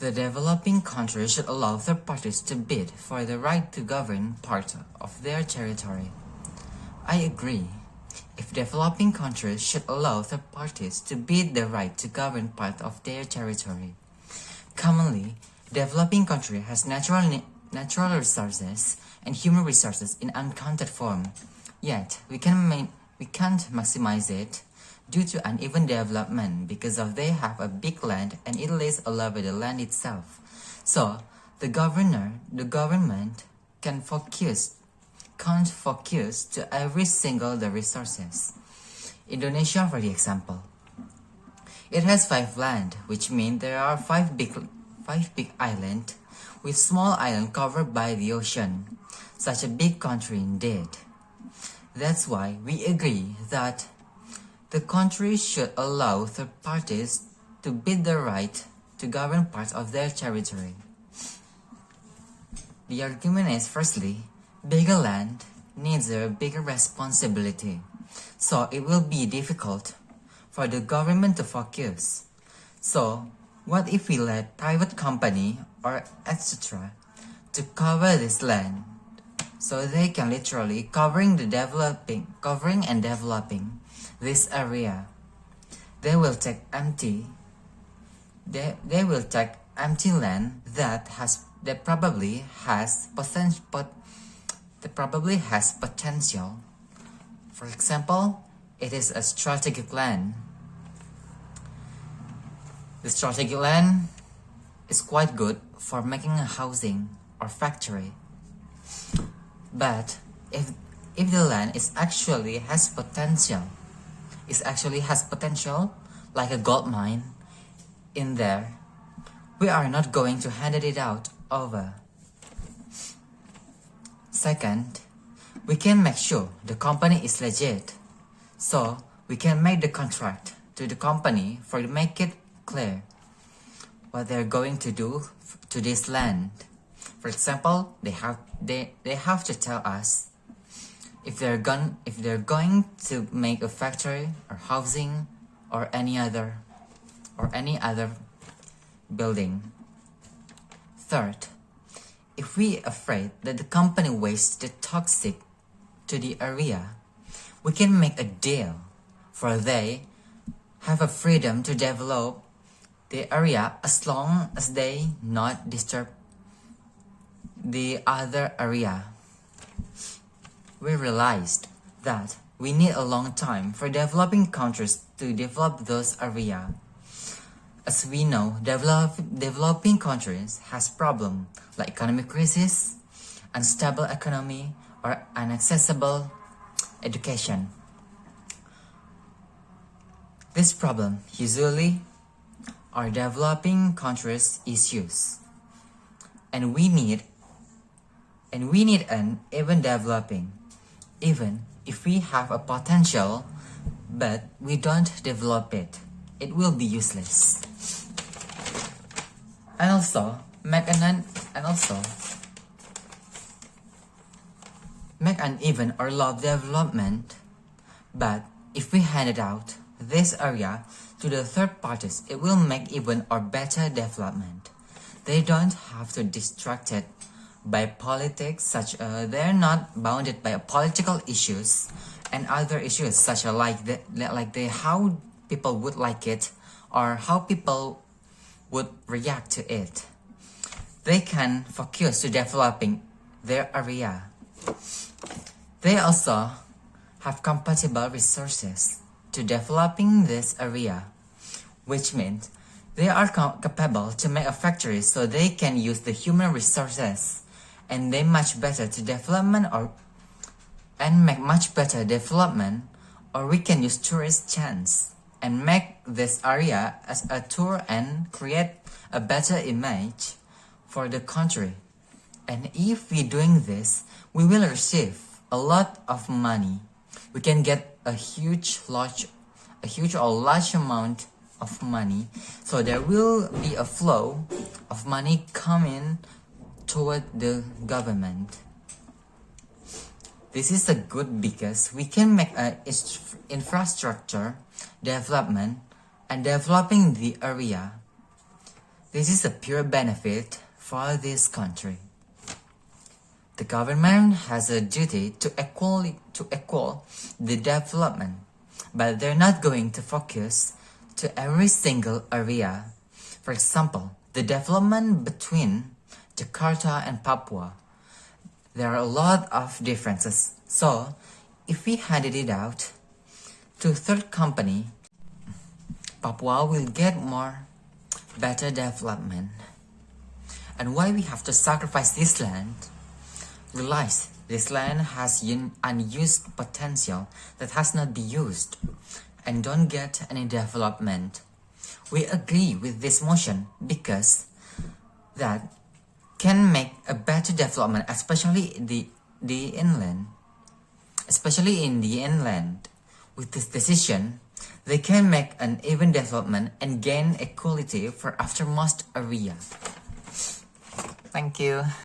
The developing countries should allow third parties to bid for the right to govern part of their territory. I agree. If developing countries should allow third parties to bid the right to govern part of their territory. Commonly, developing country has natural resources and human resources in uncounted form. Yet, we can't maximize it due to uneven development because of they have a big land and it lays all over the land itself. So, the government can't focus to every single the resources. Indonesia, for the example. It has 5 land, which means there are 5 big islands with small island covered by the ocean. Such a big country indeed. That's why we agree that the country should allow third parties to bid the right to govern parts of their territory. The argument is, firstly, bigger land needs a bigger responsibility, so it will be difficult for the government to focus. So, what if we let private company or etc. to cover this land, so they can literally covering and developing this area. They will take empty land that probably has potential. For example, it is a strategic land. The strategic land is quite good for making a housing or factory. But if the land actually has potential like a gold mine in there, we are not going to hand it out over. Second, we can make sure the company is legit, so we can make the contract to the company for to make it clear what they're going to do to this land. For example, they have to tell us if they're going to make a factory or housing or any other building. Third, if we are afraid that the company wastes the toxic to the area, we can make a deal for they have a freedom to develop the area as long as they not disturb the other area. We realized that we need a long time for developing countries to develop those areas. As we know, developing countries has problems like economic crisis, unstable economy, or inaccessible education. This problem usually are developing countries' issues, and we need an even developing, even if we have a potential, but we don't develop it, it will be useless. And also make uneven or low development, but if we hand it out this area to the third parties, it will make even or better development. They don't have to distracted by politics, they're not bounded by political issues and other issues such as how people would like it or how people would react to it. They can focus to developing their area. They also have compatible resources to developing this area, which means they are capable to make a factory so they can use the human resources and they much better to development and make much better development, or we can use tourist chance and make this area as a tour and create a better image for the country. And if we doing this, we will receive a lot of money. We can get a huge or large amount of money, so there will be a flow of money coming toward the government. This is a good because we can make a infrastructure development and developing the area. This is a pure benefit for this country. The government has a duty to equal the development, but they're not going to focus to every single area. For example, the development between Jakarta and Papua. There are a lot of differences. So, if we handed it out to a third company, Papua will get better development. And why we have to sacrifice this land? Realize this land has unused potential that has not been used and don't get any development. We agree with this motion because that can make a better development, especially in the inland. With this decision, they can make an even development and gain equality for aftermost area. Thank you.